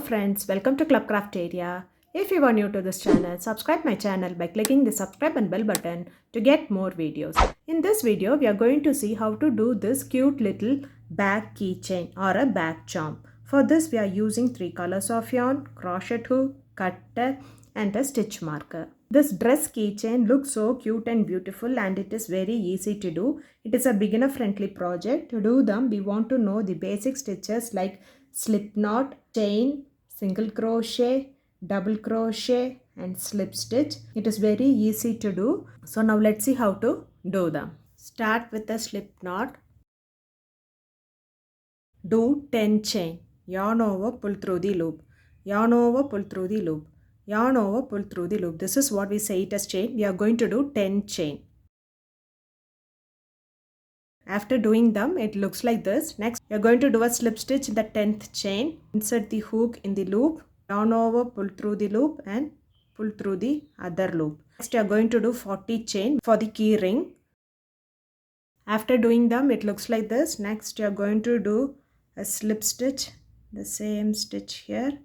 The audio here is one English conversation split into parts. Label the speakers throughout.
Speaker 1: friends, welcome to Crafteria. If you are new to this channel, subscribe my channel by clicking the subscribe and bell button to get more videos. In this video, we are going to see how to do this cute little bag keychain or a bag charm. For this, we are using 3 colors of yarn, crochet hook, cutter and a stitch marker. This dress keychain looks so cute and beautiful and it is very easy to do. It is a beginner friendly project. To do them, we want to know the basic stitches like slip knot, chain, single crochet, double crochet and slip stitch. It is very easy to do. So now let's see how to do them. Start with a slip knot. Do 10 chain. Yarn over, pull through the loop. Yarn over, pull through the loop. Yarn over, pull through the loop. This is what we say it as chain. We are going to do 10 chain. After doing them, it looks like this. Next, you are going to do a slip stitch in the 10th chain. Insert the hook in the loop. Yarn over, pull through the loop and pull through the other loop. Next, you are going to do 40 chain for the key ring. After doing them, it looks like this. Next, you are going to do a slip stitch, the same stitch here.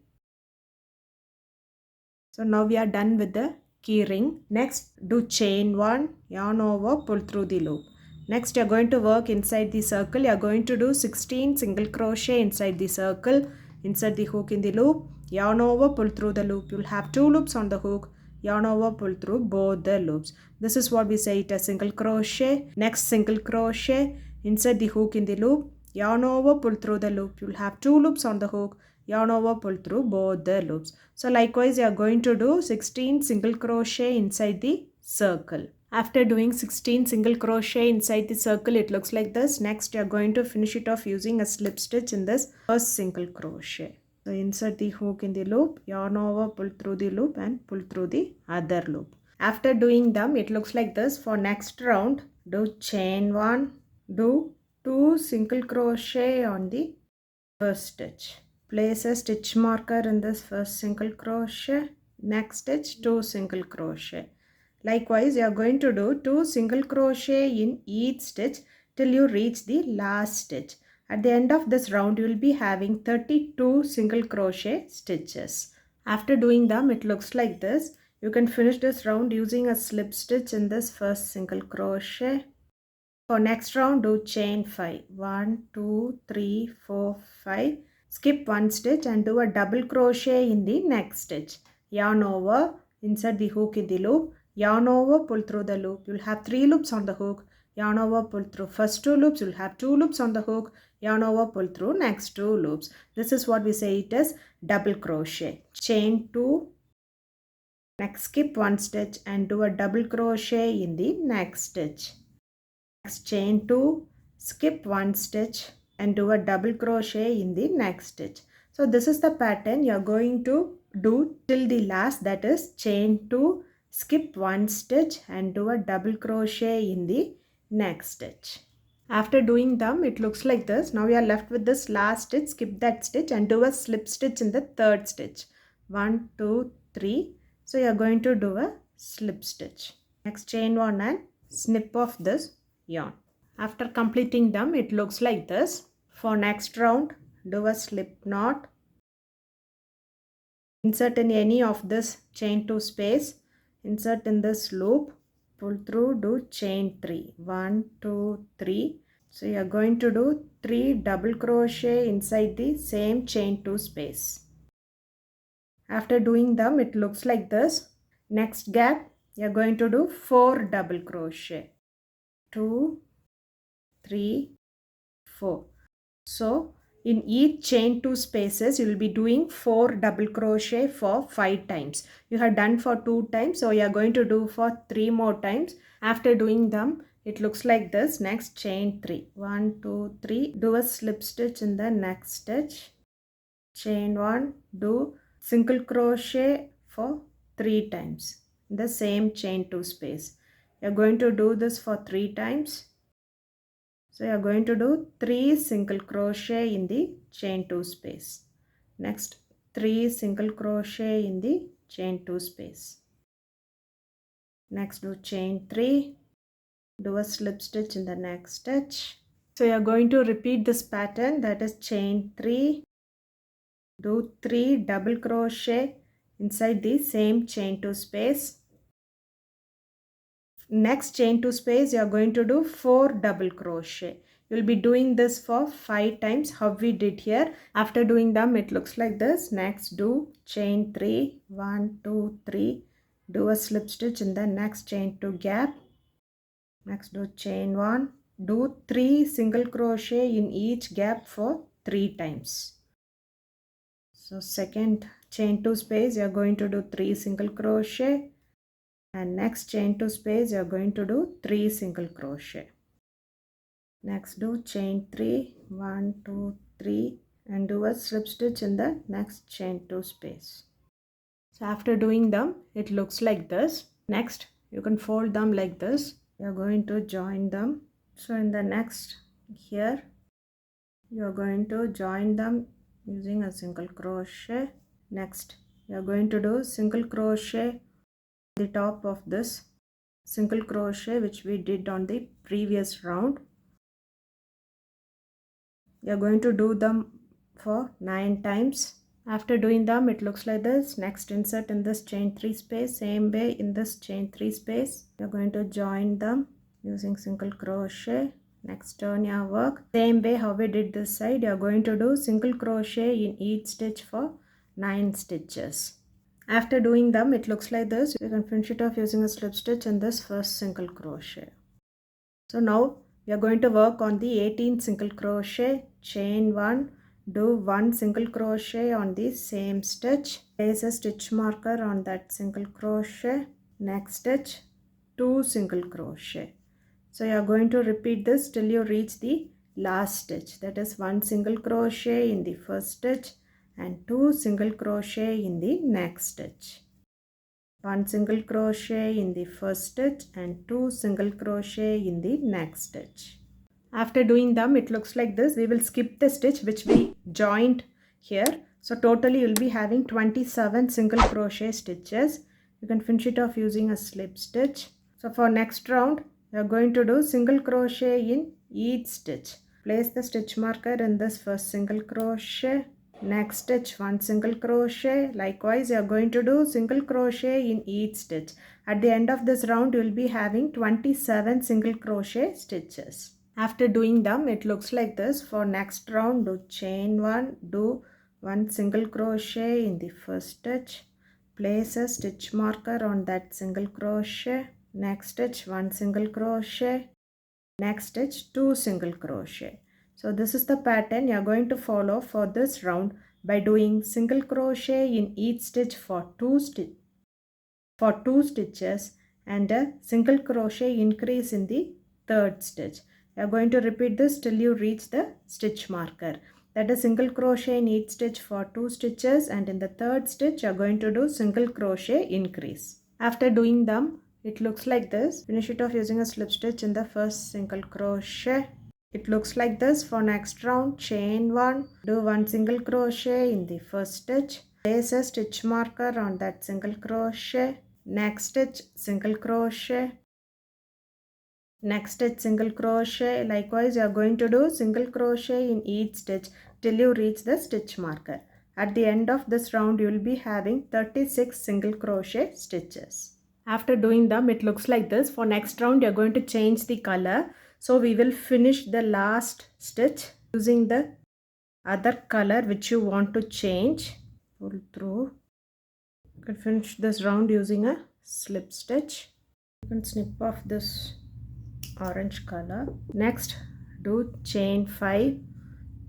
Speaker 1: So now we are done with the key ring. Next, do chain 1, yarn over, pull through the loop. Next, you are going to work inside the circle. You are going to do 16 single crochet inside the circle. Insert the hook in the loop. Yarn over, pull through the loop. You will have 2 loops on the hook. Yarn over, pull through both the loops. This is what we say it as single crochet. Next, single crochet. Insert the hook in the loop. Yarn over, pull through the loop. You will have 2 loops on the hook. Yarn over, pull through both the loops. So likewise, you are going to do 16 single crochet inside the circle. After doing 16 single crochet inside the circle, it looks like this. Next, you are going to finish it off using a slip stitch in this first single crochet. So insert the hook in the loop, yarn over, pull through the loop and pull through the other loop. After doing them, it looks like this. For next round, do chain 1, do 2 single crochet on the first stitch. Place a stitch marker in this first single crochet. Next stitch, 2 single crochet. Likewise, you are going to do 2 single crochet in each stitch till you reach the last stitch. At the end of this round, you will be having 32 single crochet stitches. After doing them, it looks like this. You can finish this round using a slip stitch in this first single crochet. For next round, do chain 5. 1, 2, 3, 4, 5. Skip 1 stitch and do a double crochet in the next stitch. Yarn over, insert the hook in the loop. Yarn over, pull through the loop. You will have 3 loops on the hook. Yarn over, pull through first 2 loops. You will have 2 loops on the hook. Yarn over, pull through next 2 loops. This is what we say it as double crochet. Chain 2. Next, skip 1 stitch and do a double crochet in the next stitch. Next, chain 2. Skip 1 stitch and do a double crochet in the next stitch. So this is the pattern you are going to do till the last, that is chain 2, skip 1 stitch and do a double crochet in the next stitch. After doing them, it looks like this. Now we are left with this last stitch. Skip that stitch and do a slip stitch in the third stitch. 1, 2, 3. So you are going to do a slip stitch. Next, chain 1 and snip off this yarn. After completing them, it looks like this. For next round, do a slip knot. Insert in any of this chain 2 space. Insert in this loop. Pull through, do chain 3. 1, 2, 3. So you are going to do 3 double crochet inside the same chain 2 space. After doing them, it looks like this. Next gap, you are going to do 4 double crochet. 2, 3, 4. So in each chain 2 spaces, you will be doing 4 double crochet for 5 times. You have done for 2 times, so you are going to do for 3 more times. After doing them, it looks like this. Next, chain 3. 1, 2, 3. Do a slip stitch in the next stitch. Chain 1. Do single crochet for 3 times in the same chain 2 space. You are going to do this for 3 times. So you are going to do 3 single crochet in the chain 2 space. Next, 3 single crochet in the chain 2 space. Next, do chain 3. Do a slip stitch in the next stitch. So you are going to repeat this pattern, that is chain 3, do 3 double crochet inside the same chain 2 space. Next chain 2 space you are going to do 4 double crochet. You will be doing this for 5 times how we did here. After doing them it looks like this. Next do chain 3, 1, 2, 3. Do a slip stitch in the next chain 2 gap. Next do chain 1. Do 3 single crochet in each gap for 3 times. So second chain 2 space you are going to do 3 single crochet. And next chain 2 space you are going to do 3 single crochet. Next do chain 3, 1, 2, 3 and do a slip stitch in the next chain 2 space. So after doing them it looks like this. Next you can fold them like this. You are going to join them. So in the next here you are going to join them using a single crochet. Next you are going to do single crochet the top of this single crochet which we did on the previous round. You are going to do them for 9 times. After doing them it looks like this. Next insert in this chain 3 space, same way in this chain 3 space. You are going to join them using single crochet. Next turn your work. Same way how we did this side, you are going to do single crochet in each stitch for 9 stitches. After doing them it looks like this. You can finish it off using a slip stitch in this first single crochet. So now we are going to work on the 18 single crochet. Chain 1, do 1 single crochet on the same stitch. Place a stitch marker on that single crochet. Next stitch 2 single crochet. So you are going to repeat this till you reach the last stitch, that is 1 single crochet in the first stitch and 2 single crochet in the next stitch. 1 single crochet in the first stitch and 2 single crochet in the next stitch. After doing them it looks like this. We will skip the stitch which we joined here. So totally you will be having 27 single crochet stitches. You can finish it off using a slip stitch. So for next round you are going to do single crochet in each stitch. Place the stitch marker in this first single crochet. Next stitch 1 single crochet. Likewise you are going to do single crochet in each stitch. At the end of this round you will be having 27 single crochet stitches. After doing them it looks like this. For next round do chain 1, do 1 single crochet in the first stitch. Place a stitch marker on that single crochet. Next stitch 1 single crochet. Next stitch 2 single crochet. So this is the pattern you are going to follow for this round by doing single crochet in each stitch for 2 stitches and a single crochet increase in the third stitch. You are going to repeat this till you reach the stitch marker. That is single crochet in each stitch for 2 stitches and in the third stitch you are going to do single crochet increase. After doing them it looks like this. Finish it off using a slip stitch in the first single crochet. It looks like this. For next round chain 1, do 1 single crochet in the first stitch. Place a stitch marker on that single crochet. Next stitch single crochet. Next stitch single crochet. Likewise you are going to do single crochet in each stitch till you reach the stitch marker. At the end of this round you will be having 36 single crochet stitches. After doing them it looks like this. For next round you are going to change the color. So we will finish the last stitch using the other color which you want to change. Pull through. You can finish this round using a slip stitch. You can snip off this orange color. Next do chain 5,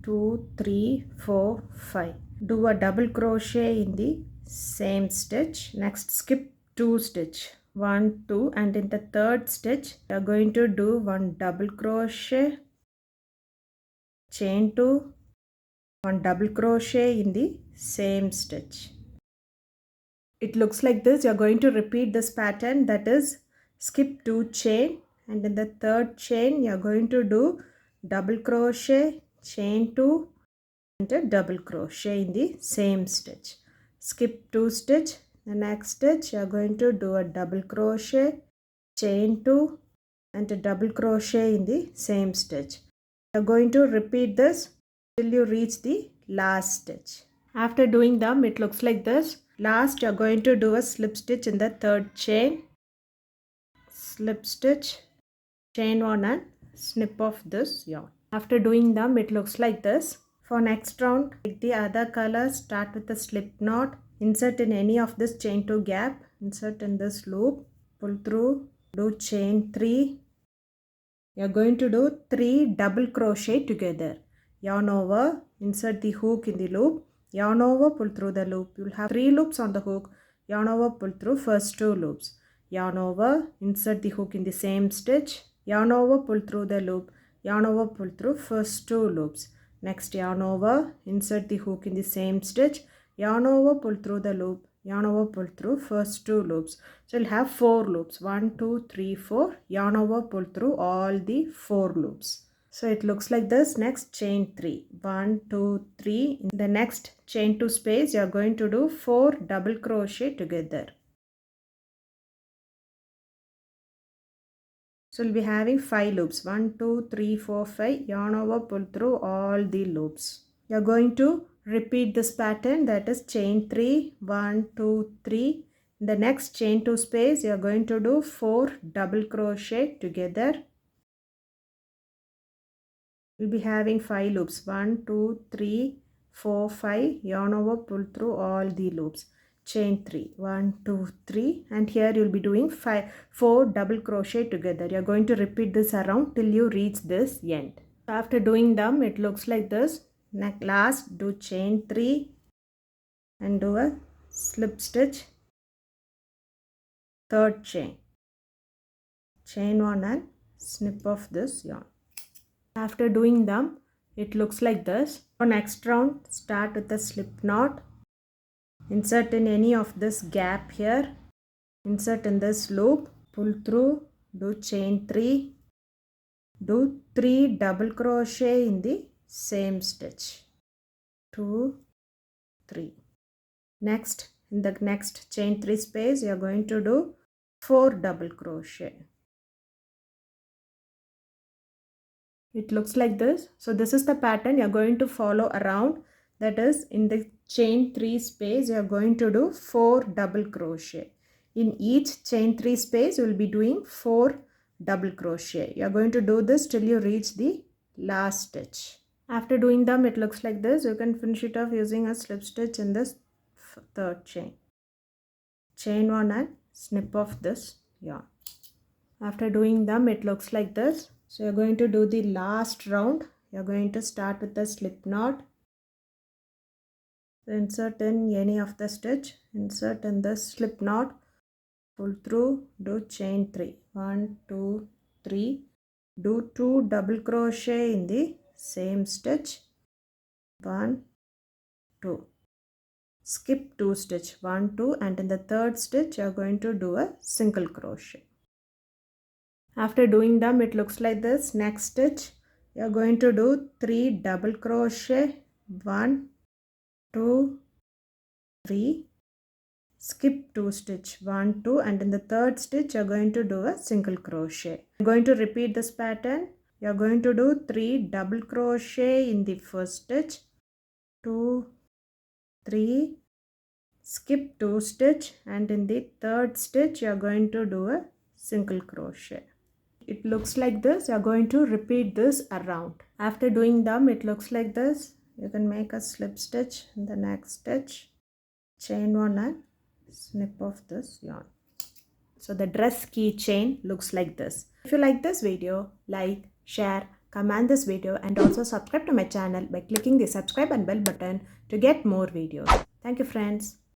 Speaker 1: 2, 3, 4, 5. Do a double crochet in the same stitch. Next skip 2 stitch, 1, 2 and in the third stitch you are going to do 1 double crochet, chain 2, 1 double crochet in the same stitch. It looks like this. You are going to repeat this pattern, that is skip 2 chain and in the third chain you are going to do double crochet, chain 2 and a double crochet in the same stitch. Skip 2 stitch. The next stitch you are going to do a double crochet, chain 2 and a double crochet in the same stitch. You are going to repeat this till you reach the last stitch. After doing them, it looks like this. Last, you're going to do a slip stitch in the third chain. Slip stitch, chain 1 and snip off this yarn. After doing them, it looks like this. For next round, take the other color, start with the slip knot, insert in any of this chain 2 gap, insert in this loop, pull through, do chain 3. You're going to do 3 double crochet together. Yarn over, insert the hook in the loop, yarn over, pull through the loop. You'll have 3 loops on the hook, yarn over, pull through first 2 loops. Yarn over, insert the hook in the same stitch, yarn over, pull through the loop, yarn over, pull through first 2 loops. Next yarn over, insert the hook in the same stitch, yarn over, pull through the loop, yarn over, pull through first 2 loops. So you'll have 4 loops, 1 2 3 4, yarn over, pull through all the 4 loops. So it looks like this. Next chain 3, 1 2 3. In the next chain 2 space, you are going to do 4 double crochet together. So we'll be having 5 loops, 1 2 3 4 5, yarn over, pull through all the loops. You are going to repeat this pattern, that is chain 3, 1 2 3. In the next chain 2 space, you are going to do 4 double crochet together. We'll be having 5 loops, 1 2 3 4 5, yarn over, pull through all the loops. Chain 3, 1 2 3, and here you'll be doing 4 double crochet together. You're going to repeat this around till you reach this end. After doing them, it looks like this. Next, last, do chain 3 and do a slip stitch, third chain, chain 1 and snip off this yarn. After doing them, it looks like this. For next round, start with a slip knot, insert in any of this gap here, insert in this loop, pull through, do chain 3, do 3 double crochet in the same stitch, 2 3. Next, in the next chain 3 space, you are going to do 4 double crochet. It looks like this. So this is the pattern you are going to follow around. That is, in the chain 3 space, you are going to do 4 double crochet. In each chain 3 space, you will be doing 4 double crochet. You are going to do this till you reach the last stitch. After doing them, it looks like this. You can finish it off using a slip stitch in this third chain. Chain 1 and snip off this yarn. After doing them, it looks like this. So you're going to do the last round. You're going to start with the slip knot. Insert in any of the stitch. Insert in the slip knot. Pull through. Do chain 3. 1 2 3. Do 2 double crochet in the same stitch. 1 2. Skip 2 stitch, 1 2, and in the third stitch you are going to do a single crochet. After doing them, it looks like this. Next stitch, you are going to do 3 double crochet, 1 2 3, skip 2 stitch, 1 2, and in the third stitch you are going to do a single crochet. You are going to repeat this pattern. You are going to do 3 double crochet in the first stitch, 2 3, skip 2 stitch, and in the third stitch you are going to do a single crochet. It looks like this. You are going to repeat this around. After doing them, it looks like this. You can make a slip stitch in the next stitch, chain 1 and snip off this yarn. So the dress keychain looks like this. If you like this video, like, share, comment this video, and also subscribe to my channel by clicking the subscribe and bell button to get more videos. Thank you, friends.